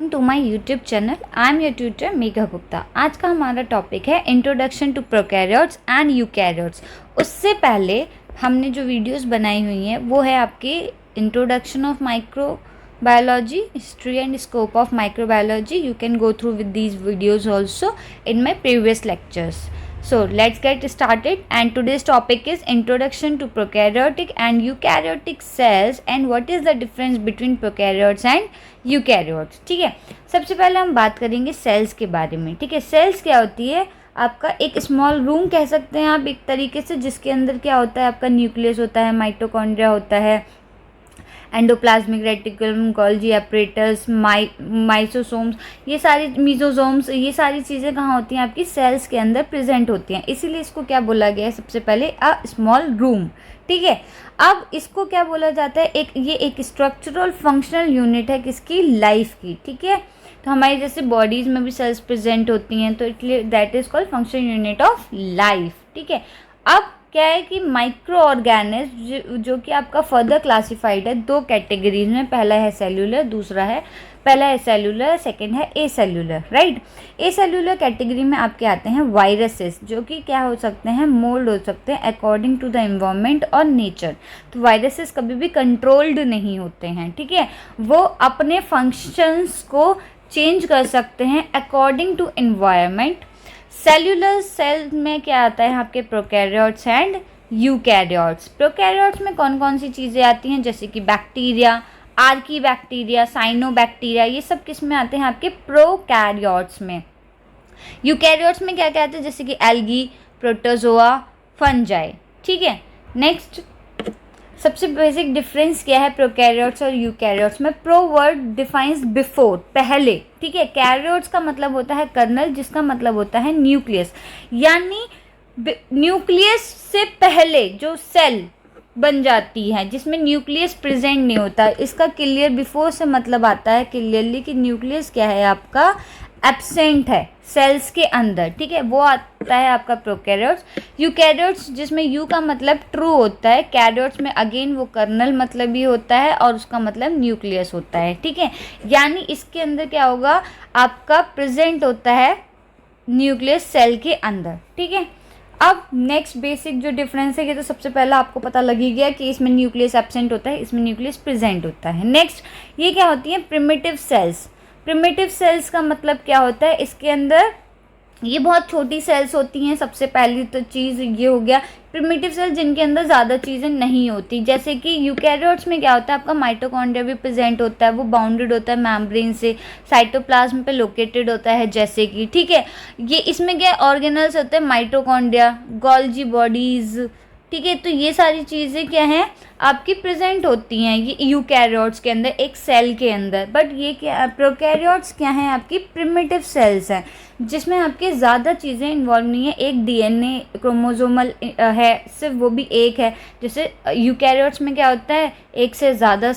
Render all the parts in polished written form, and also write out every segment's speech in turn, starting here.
To my YouTube channel. I am your tutor Megha Gupta. आज का हमारा टॉपिक है introduction to prokaryotes and eukaryotes. उससे पहले हमने जो वीडियोस बनाई हुई हैं वो है आपकी introduction of microbiology, history and scope of microbiology. You can go through with these videos also in my previous lectures. So let's get started, and today's topic is introduction to prokaryotic and eukaryotic cells and what is the difference between prokaryotes and eukaryotes. ठीक है, सबसे पहले हम बात करेंगे sales के बारे में। ठीक है, सेल्स क्या होती है? आपका एक स्मॉल रूम कह सकते हैं आप एक तरीके से, जिसके अंदर क्या होता है, आपका न्यूक्लियस होता है, माइटोकॉन्ड्रिया होता है, एंडोप्लाज्मिक रेटिकुलम, गोल्गी एपरेटस, माइसोसोम्स, ये सारी मीजोसोम्स, ये सारी चीज़ें कहाँ होती हैं? आपकी सेल्स के अंदर प्रेजेंट होती हैं। इसीलिए इसको क्या बोला गया है? सबसे पहले अ स्मॉल रूम। ठीक है, अब इसको क्या बोला जाता है? ये एक स्ट्रक्चरल फंक्शनल यूनिट है किसकी? लाइफ की। ठीक है, तो हमारी जैसे बॉडीज में भी सेल्स प्रेजेंट होती हैं, तो इसलिए that is called functional unit of life. ठीक है, अब क्या है कि माइक्रो ऑर्गेनिज्म जो कि आपका फर्दर क्लासिफाइड है दो कैटेगरीज में। पहला है सेल्यूलर, पहला है सेल्यूलर, सेकेंड है ए सेल्यूलर। राइट, ए सेल्यूलर कैटेगरी में आपके आते हैं वायरसेस, जो कि क्या हो सकते हैं? मोल्ड हो सकते हैं अकॉर्डिंग टू द एनवायरनमेंट और नेचर। तो वायरसेस कभी भी कंट्रोल्ड नहीं होते हैं। ठीक है, वो अपने फंक्शंस को चेंज कर सकते हैं according to environment. Cellular cell में क्या आता है? आपके प्रोकैरियोट्स एंड यूकैरियोट्स। प्रोकैरियोट्स में कौन कौन सी चीज़ें आती हैं? जैसे कि बैक्टीरिया, आर्की बैक्टीरिया, साइनोबैक्टीरिया, ये सब किस में आते हैं? आपके प्रोकैरियोट्स में। यूकैरियोट्स में क्या क्या आते हैं? जैसे कि एल्गी, प्रोटोजोआ, फंजाई। ठीक है, नेक्स्ट सबसे बेसिक डिफरेंस क्या है प्रोकैरियोट्स और यूकैरियोट्स में? प्रो वर्ड डिफाइंस बिफोर, पहले। ठीक है, कैरियोट्स का मतलब होता है कर्नल, जिसका मतलब होता है न्यूक्लियस, यानी न्यूक्लियस से पहले जो सेल बन जाती है जिसमें न्यूक्लियस प्रेजेंट नहीं होता, इसका क्लियर बिफोर से मतलब आता है क्लियरली कि न्यूक्लियस क्या है? आपका एब्सेंट है सेल्स के अंदर। ठीक है, वो आता है आपका प्रोकैरियोट्स। यूकैरियोट्स जिसमें यू का मतलब ट्रू होता है, कैरियोट्स में अगेन वो कर्नल मतलब ही होता है और उसका मतलब न्यूक्लियस होता है। ठीक है, यानी इसके अंदर क्या होगा? आपका प्रेजेंट होता है न्यूक्लियस सेल के अंदर। ठीक है, अब नेक्स्ट बेसिक जो डिफरेंस है, ये तो सबसे पहला आपको पता लग ही गया कि इसमें न्यूक्लियस एब्सेंट होता है, इसमें न्यूक्लियस प्रेजेंट होता है। नेक्स्ट ये क्या होती है? Primitive sales. प्रिमिटिव सेल्स का मतलब क्या होता है? इसके अंदर ये बहुत छोटी सेल्स होती हैं। सबसे पहली तो चीज़ ये हो गया प्रिमिटिव सेल्स, जिनके अंदर ज़्यादा चीज़ें नहीं होती। जैसे कि यूकैरियोट्स में क्या होता है? आपका माइटोकॉन्ड्रिया भी प्रेजेंट होता है, वो बाउंडेड होता है मेम्ब्रेन से, साइटोप्लाज्म पे लोकेटेड होता है जैसे कि। ठीक है, ये इसमें क्या ऑर्गेनल्स होते हैं? Mitochondria, Golgi bodies. ठीक है, तो ये सारी चीज़ें क्या हैं? आपकी प्रेजेंट होती हैं ये यूकैरियोट्स के अंदर, एक सेल के अंदर। बट ये क्या प्रोकैरियोट्स क्या हैं? आपकी प्रिमिटिव सेल्स हैं, जिसमें आपके ज़्यादा चीज़ें इन्वॉल्व नहीं है। एक डीएनए क्रोमोसोमल है, सिर्फ वो भी एक है। जैसे यूकैरियोट्स में क्या होता है? एक से ज़्यादा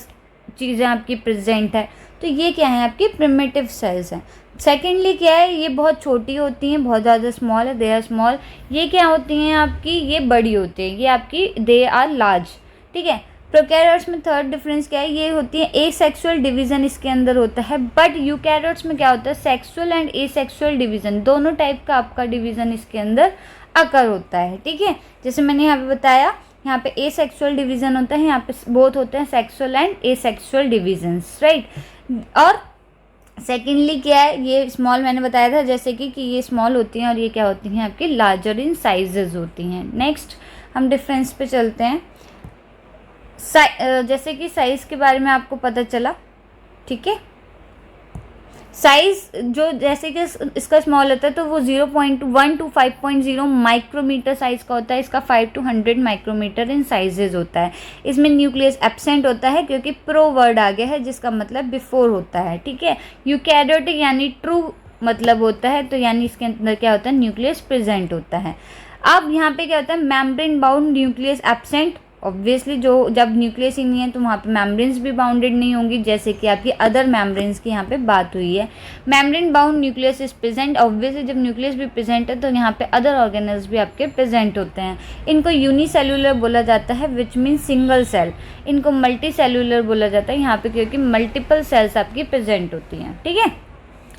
चीज़ें आपकी प्रेजेंट है। तो ये क्या है? आपकी प्रिमिटिव सेल्स हैं। सेकेंडली क्या है? ये बहुत छोटी होती हैं, बहुत ज़्यादा स्मॉल है, दे आर स्मॉल। ये क्या होती हैं आपकी? ये बड़ी होती है, ये आपकी दे आर लार्ज। ठीक है, प्रोकैरियोट्स में थर्ड डिफरेंस क्या है? ये होती है एसेक्सुअल डिवीजन इसके अंदर होता है। बट यूकैरियोट्स में क्या होता है? सेक्सुअल एंड एसेक्सुअल डिवीजन, दोनों टाइप का आपका डिवीजन इसके अंदर अकर होता है। ठीक है, जैसे मैंने यहाँ पे बताया, यहाँ पे एसेक्सुअल डिवीजन होता है, यहाँ पे बोथ होते हैं sexual and asexual divisions. Right, और सेकेंडली क्या है? ये स्मॉल मैंने बताया था जैसे कि ये स्मॉल होती हैं और ये क्या होती हैं? आपकी लार्जर इन साइजेस होती हैं। नेक्स्ट हम डिफरेंस पे चलते हैं। जैसे कि साइज़ के बारे में आपको पता चला। ठीक है, साइज़ जो जैसे कि इसका स्मॉल होता है तो वो 0.1 to 5.0 माइक्रोमीटर साइज़ का होता है। इसका 5 to 100 माइक्रोमीटर इन साइजेस होता है। इसमें न्यूक्लियस एब्सेंट होता है क्योंकि प्रो वर्ड आ गया है, जिसका मतलब बिफोर होता है। ठीक है, यूकैरियोटिक यानी ट्रू मतलब होता है, तो यानी इसके अंदर क्या होता है? न्यूक्लियस प्रेजेंट होता है। अब यहाँ पे क्या होता है? Membrane bound nucleus absent obviously जो जब न्यूक्लियस ही नहीं है तो वहाँ पे मेम्ब्रेन्स भी बाउंडेड नहीं होंगी, जैसे कि आपकी अदर मेम्ब्रेन्स की यहाँ पे बात हुई है। Membrane bound nucleus is present, obviously जब न्यूक्लियस भी प्रेजेंट है तो यहाँ पे अदर ऑर्गेनल्स भी आपके प्रेजेंट होते हैं। इनको यूनिसेल्युलर बोला जाता है विच मीन सिंगल सेल। इनको मल्टी सेल्युलर बोला जाता है यहाँ पे क्योंकि मल्टीपल सेल्स आपकी प्रेजेंट होती हैं, ठीक है।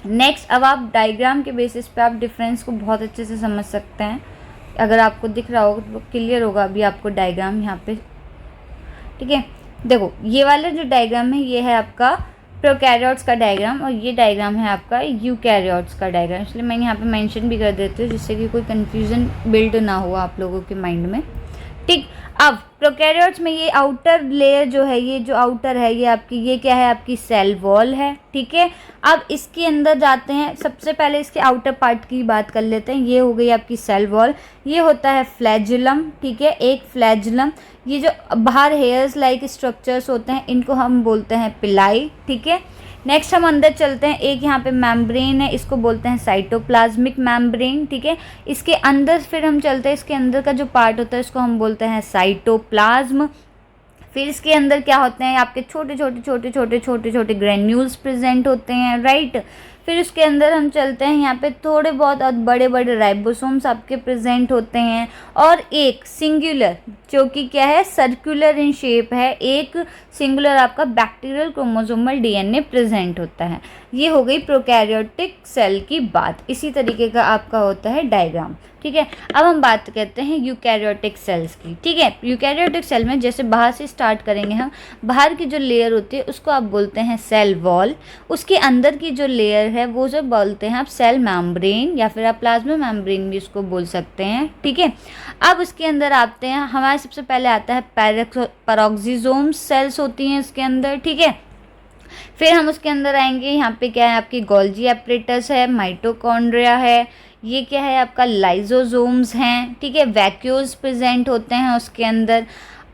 नेक्स्ट, अब आप डायग्राम के बेसिस पे आप डिफरेंस को बहुत अच्छे से समझ सकते हैं। अगर आपको दिख रहा होगा तो क्लियर होगा अभी आपको डायग्राम यहाँ पे, ठीक है। देखो ये वाला जो डायग्राम है ये है आपका प्रोकैरियोट्स का डायग्राम और ये डायग्राम है आपका यूकैरियोट्स का डायग्राम, इसलिए मैं यहाँ पे मेंशन भी कर देती हूँ जिससे कि कोई कन्फ्यूज़न बिल्ड ना हो आप लोगों के माइंड में, ठीक। अब प्रोकैरियोट्स में ये आउटर लेयर जो है, ये जो आउटर है ये आपकी, ये क्या है आपकी सेल वॉल है, ठीक है। अब इसके अंदर जाते हैं, सबसे पहले इसके आउटर पार्ट की बात कर लेते हैं। ये हो गई आपकी सेल वॉल, ये होता है फ्लैजुलम, ठीक है, एक फ्लैजुलम। ये जो बाहर हेयर्स लाइक स्ट्रक्चर्स होते हैं इनको हम बोलते हैं पिलाई, ठीक है। नेक्स्ट हम अंदर चलते हैं, एक यहाँ पे मेम्ब्रेन है, इसको बोलते हैं साइटोप्लाज्मिक मेम्ब्रेन, ठीक है। इसके अंदर फिर हम चलते हैं, इसके अंदर का जो पार्ट होता है इसको हम बोलते हैं साइटोप्लाज्म। फिर इसके अंदर क्या होते हैं आपके छोटे छोटे छोटे छोटे छोटे छोटे ग्रेन्यूल्स प्रेजेंट होते हैं, राइट। फिर उसके अंदर हम चलते हैं, यहाँ पे थोड़े बहुत और बड़े बड़े राइबोसोम्स आपके प्रेजेंट होते हैं और एक सिंगुलर जो कि क्या है सर्कुलर इन शेप है, एक सिंगुलर आपका बैक्टीरियल क्रोमोसोमल डीएनए प्रेजेंट होता है। ये हो गई प्रोकैरियोटिक सेल की बात। इसी तरीके का आपका होता है डायग्राम, ठीक है। अब हम बात करते हैं यूकैरियोटिक सेल्स की, ठीक है। यूकैरियोटिक सेल में जैसे बाहर से स्टार्ट करेंगे हम, बाहर की जो लेयर होती है उसको आप बोलते हैं सेल वॉल। उसके अंदर की जो लेयर है वो जो बोलते हैं आप सेल मेम्ब्रेन या फिर आप प्लाज्मा मेम्ब्रेन भी इसको बोल सकते हैं, ठीक है। अब उसके अंदर आते हैं, हमारे सबसे पहले आता है पैरोक्सिसोम सेल्स होती हैं इसके अंदर, ठीक है। फिर हम उसके अंदर आएंगे, यहाँ पे क्या है आपकी गोल्जी एपरेटस है, माइटोकॉन्ड्रिया है, ये क्या है आपका लाइजोसोम्स हैं, ठीक है। वैक्यूल्स प्रेजेंट होते हैं उसके अंदर।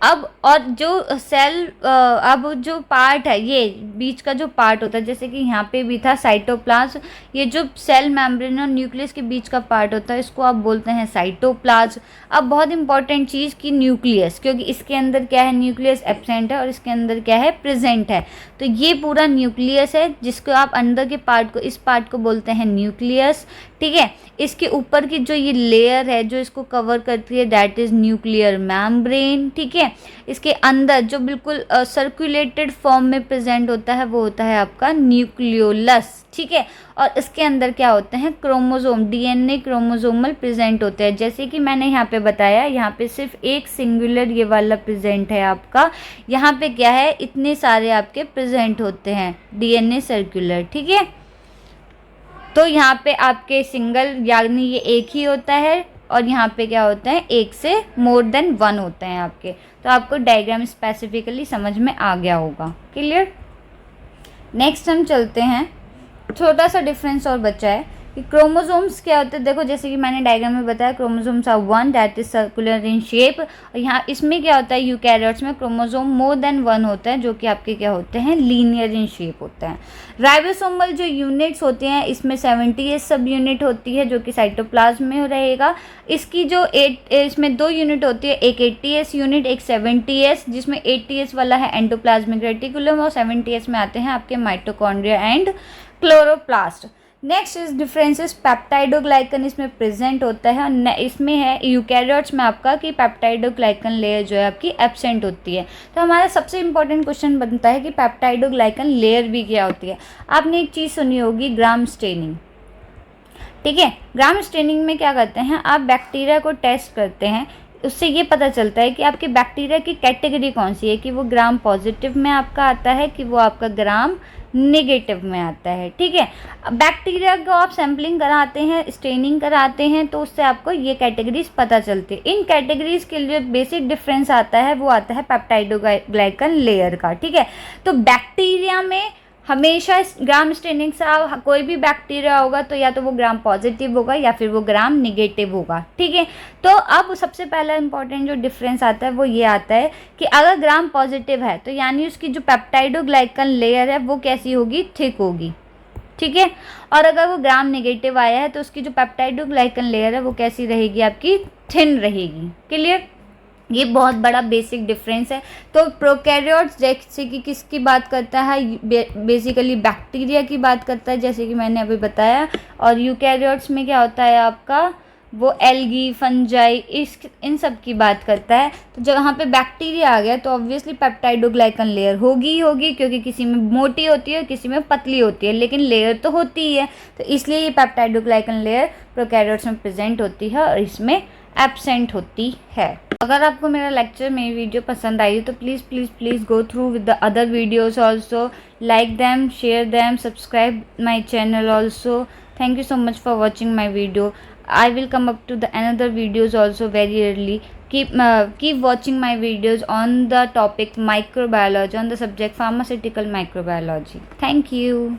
अब और जो सेल अब जो पार्ट है ये बीच का जो पार्ट होता है, जैसे कि यहाँ पे भी था साइटोप्लाज्म, ये जो सेल मेम्ब्रेन और न्यूक्लियस के बीच का पार्ट होता है इसको आप बोलते हैं साइटोप्लाज्म। अब बहुत इंपॉर्टेंट चीज़ की न्यूक्लियस, क्योंकि इसके अंदर क्या है न्यूक्लियस एब्सेंट है और इसके अंदर क्या है प्रेजेंट है, तो ये पूरा न्यूक्लियस है जिसको आप अंदर के पार्ट को, इस पार्ट को बोलते हैं न्यूक्लियस, ठीक है। इसके ऊपर की जो ये लेयर है जो इसको कवर करती है दैट इज़ न्यूक्लियर मेम्ब्रेन, ठीक है। इसके अंदर जो बिल्कुल सर्कुलेटेड फॉर्म में प्रेजेंट होता है वो होता है आपका न्यूक्लियोलस, ठीक है। और इसके अंदर क्या होते हैं क्रोमोसोम, डीएनए क्रोमोसोमल प्रेजेंट होते हैं, जैसे कि मैंने यहाँ पे बताया, यहाँ पे सिर्फ एक सिंगुलर ये वाला प्रेजेंट है आपका, यहाँ पे क्या है इतने सारे आपके प्रेजेंट होते हैं डीएनए सर्कुलर, ठीक है। तो यहाँ पे आपके सिंगल यानी ये एक ही होता है और यहाँ पे क्या होता है एक से मोर देन वन होते हैं आपके। तो आपको डायग्राम स्पेसिफिकली समझ में आ गया होगा, क्लियर। नेक्स्ट हम चलते हैं, छोटा सा डिफरेंस और बचा है कि क्रोमोसोम्स क्या होते हैं। देखो जैसे कि मैंने डायग्राम में बताया chromosomes are one that is circular in shape, और यहाँ इसमें क्या होता है यूकैरियोट्स में क्रोमोसोम मोर देन वन होता है जो कि आपके क्या होते हैं लीनियर इन शेप होते हैं। राइबोसोमल जो यूनिट्स होते हैं इसमें 70S सब यूनिट होती है जो कि साइटोप्लाज्म में रहेगा। इसकी जो इसमें 2 यूनिट होती है, एक 80S यूनिट, एक 70S, जिसमें 80S वाला है एंडोप्लाज्मिक रेटिकुलम और 70S में आते हैं आपके mitochondria and chloroplast. Next is differences, peptidoglycan इसमें प्रेजेंट होता है और इसमें है यूकैरियोट्स में आपका कि पेप्टाइडोग्लाइकन लेयर जो है आपकी एब्सेंट होती है। तो हमारा सबसे इंपॉर्टेंट क्वेश्चन बनता है कि पेप्टाइडोग्लाइकन लेयर भी क्या होती है। आपने एक चीज़ सुनी होगी ग्राम स्टेनिंग, ठीक है। ग्राम स्टेनिंग में क्या करते हैं आप बैक्टीरिया को टेस्ट करते हैं, उससे ये पता चलता है कि आपके बैक्टीरिया की कैटेगरी कौन सी है, कि वो ग्राम पॉजिटिव में आपका आता है कि वो आपका ग्राम नेगेटिव में आता है, ठीक है। बैक्टीरिया को आप सैम्पलिंग कराते हैं, स्टेनिंग कराते हैं, तो उससे आपको ये कैटेगरीज पता चलती है। इन कैटेगरीज के लिए बेसिक डिफरेंस आता है वो आता है पेप्टाइडोग्लाइकन लेयर का, ठीक है। तो बैक्टीरिया में हमेशा ग्राम स्टेनिंग से कोई भी बैक्टीरिया होगा तो या तो वो ग्राम पॉजिटिव होगा या फिर वो ग्राम निगेटिव होगा, ठीक है। तो अब सबसे पहला इंपॉर्टेंट जो डिफरेंस आता है वो ये आता है कि अगर ग्राम पॉजिटिव है तो यानी उसकी जो पेप्टाइडोग्लाइकन लेयर है वो कैसी होगी, थिक होगी, ठीक है। और अगर वो ग्राम नेगेटिव आया है तो उसकी जो पेप्टाइडोग्लाइकन लेयर है वो कैसी रहेगी, आपकी थिन रहेगी, क्लियर। ये बहुत बड़ा बेसिक डिफरेंस है। तो प्रोकैरियोट्स जैसे कि किसकी बात करता है, बेसिकली बैक्टीरिया की बात करता है, जैसे कि मैंने अभी बताया। और यूकैरियोट्स में क्या होता है आपका, वो एल्गी, फंजाई, इन सब की बात करता है। तो जब यहाँ पे बैक्टीरिया आ गया तो ऑब्वियसली पेप्टाइडोग्लाइकन लेयर होगी ही होगी, क्योंकि किसी में मोटी होती है किसी में पतली होती है, लेकिन लेयर तो होती ही है। तो इसलिए ये पेप्टाइडोग्लाइकन लेयर प्रोकैरियोट्स में प्रेजेंट होती है और इसमें एब्सेंट होती है। अगर आपको मेरा लेक्चर, मेरी वीडियो पसंद आई तो please please please go through with the other videos also, like them, share them, subscribe my channel also. Thank you so much for watching my video. I will come up to the another videos also very early. Keep watching my videos on the topic microbiology, on the subject pharmaceutical microbiology. Thank you.